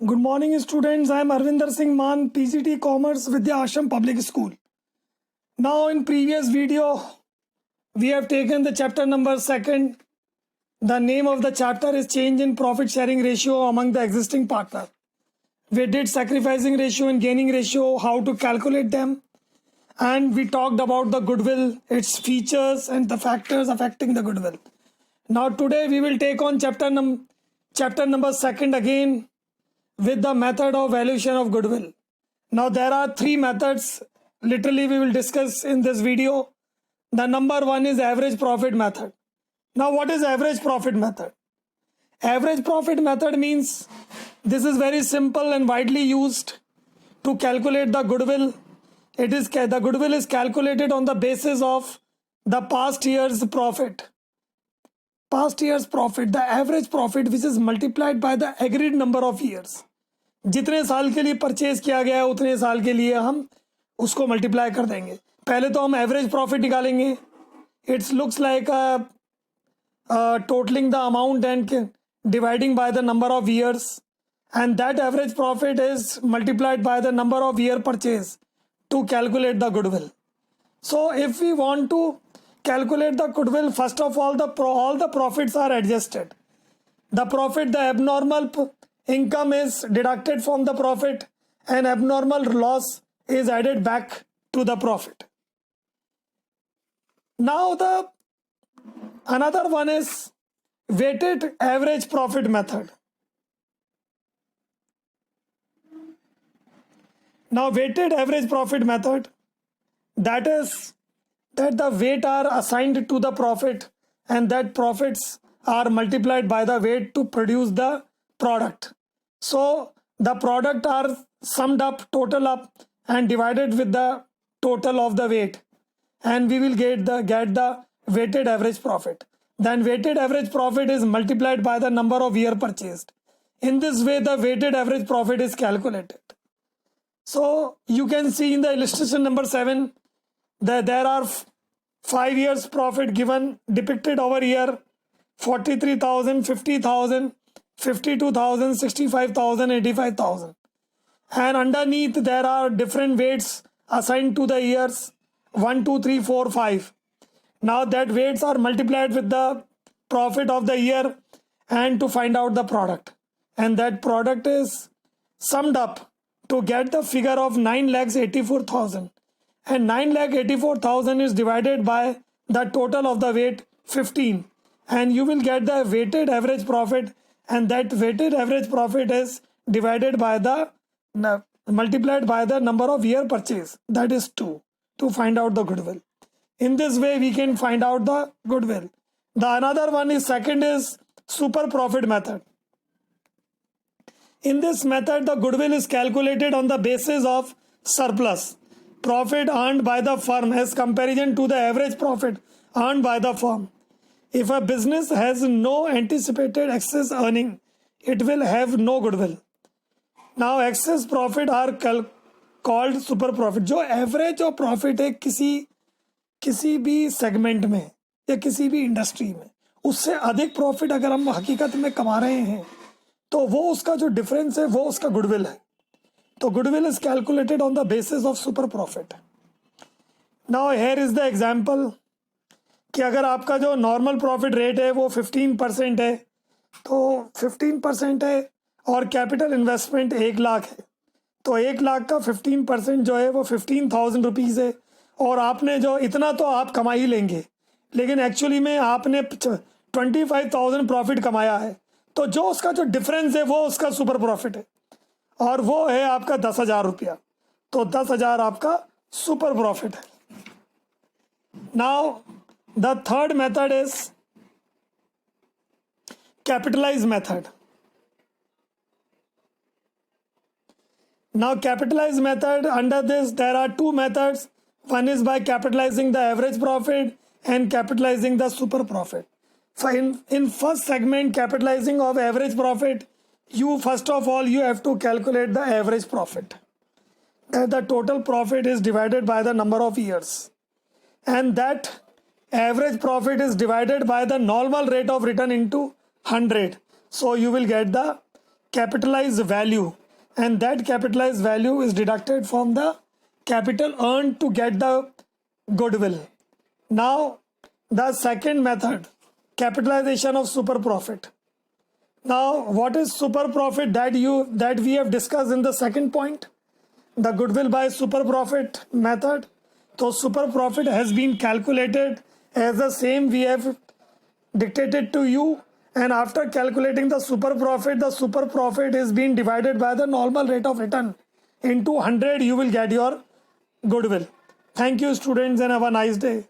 Good morning, students. I am Arvinder Singh Man, PGT Commerce, Vidya Ashram Public School. Now, in previous video, we have taken the chapter number 2. The name of the chapter is Change in Profit Sharing Ratio among the existing partner. We did sacrificing ratio and gaining ratio, how to calculate them, and we talked about the goodwill, its features, and the factors affecting the goodwill. Now, today we will take on chapter number 2 again, with the method of valuation of goodwill. Now there are 3 methods literally we will discuss in this video. The number 1 is average profit method. Now what is average profit method? Average profit method means this is very simple and widely used to calculate the goodwill. The goodwill is calculated on the basis of the past year's profit. The average profit which is multiplied by the agreed number of years. जितने साल के लिए purchase किया गया है उतने साल के लिए हम उसको मल्टीप्लाई कर देंगे. पहले तो हम एवरेज प्रॉफिट निकालेंगे. It's looks like totalling the amount and dividing by the number of years, and that average profit is multiplied by the number of year purchase to calculate the goodwill. So if we want to calculate the goodwill, first of all the profits are adjusted. The abnormal income is deducted from the profit, and abnormal loss is added back to the profit. Now another one is weighted average profit method. Now weighted average profit method, that is that the weight are assigned to the profit, and that profits are multiplied by the weight to produce the product. So the product are summed up, total up, and divided with the total of the weight, and we will get the weighted average profit. Then weighted average profit is multiplied by the number of year purchased. In this way the weighted average profit is calculated. So you can see in the illustration number 7 that there are 5 years profit given, depicted over here: 43,000, 50,000, 52,000, 65,000, 85,000. And underneath there are different weights assigned to the years 1, 2, 3, 4, 5. Now that weights are multiplied with the profit of the year and to find out the product. And that product is summed up to get the figure of 9,84,000. And 9,84,000 is divided by the total of the weight 15. And you will get the weighted average profit, and that weighted average profit is divided by multiplied by the number of year purchase, that is 2, to find out the goodwill. In this way we can find out the goodwill. The another one is second is super profit method. In this method the goodwill is calculated on the basis of surplus profit earned by the firm as comparison to the average profit earned by the firm. If a business has no anticipated excess earning, it will have no goodwill. Now excess profit are called super profit. जो average और profit है किसी भी segment में या किसी भी industry में, उससे अधिक प्रॉफिट अगर हम हकीकत में कमा रहे हैं तो वो उसका जो डिफरेंस है वो उसका गुडविल है. तो goodwill is calculated on the basis of super profit. Now here is the example कि अगर आपका जो नॉर्मल प्रॉफिट रेट है वो 15% है, तो 15% है और कैपिटल इन्वेस्टमेंट 1 लाख है, तो 1 लाख का 15% जो है वो 15,000 रुपीज़ है. और आपने जो इतना तो आप कमा ही लेंगे, लेकिन एक्चुअली में आपने 25,000 प्रॉफिट कमाया है, तो जो उसका जो डिफरेंस है वो उसका सुपर प्रॉफिट है, और वो है आपका 10,000 रुपया. तो 10,000 आपका सुपर प्रॉफिट है. Now the third method is capitalise method. Now capitalize method, under this there are 2 methods. One is by capitalizing the average profit and capitalizing the super profit. So in first segment, capitalizing of average profit, you first of all you have to calculate the average profit. The total profit is divided by the number of years, and that average profit is divided by the normal rate of return into 100. So you will get the capitalized value, and that capitalized value is deducted from the capital earned to get the goodwill. Now, the second method, capitalization of super profit. Now, what is super profit that we have discussed in the second point? The goodwill by super profit method. So super profit has been calculated as the same we have dictated to you, and after calculating the super profit is being divided by the normal rate of return into 100. You will get your goodwill. Thank you, students, and have a nice day.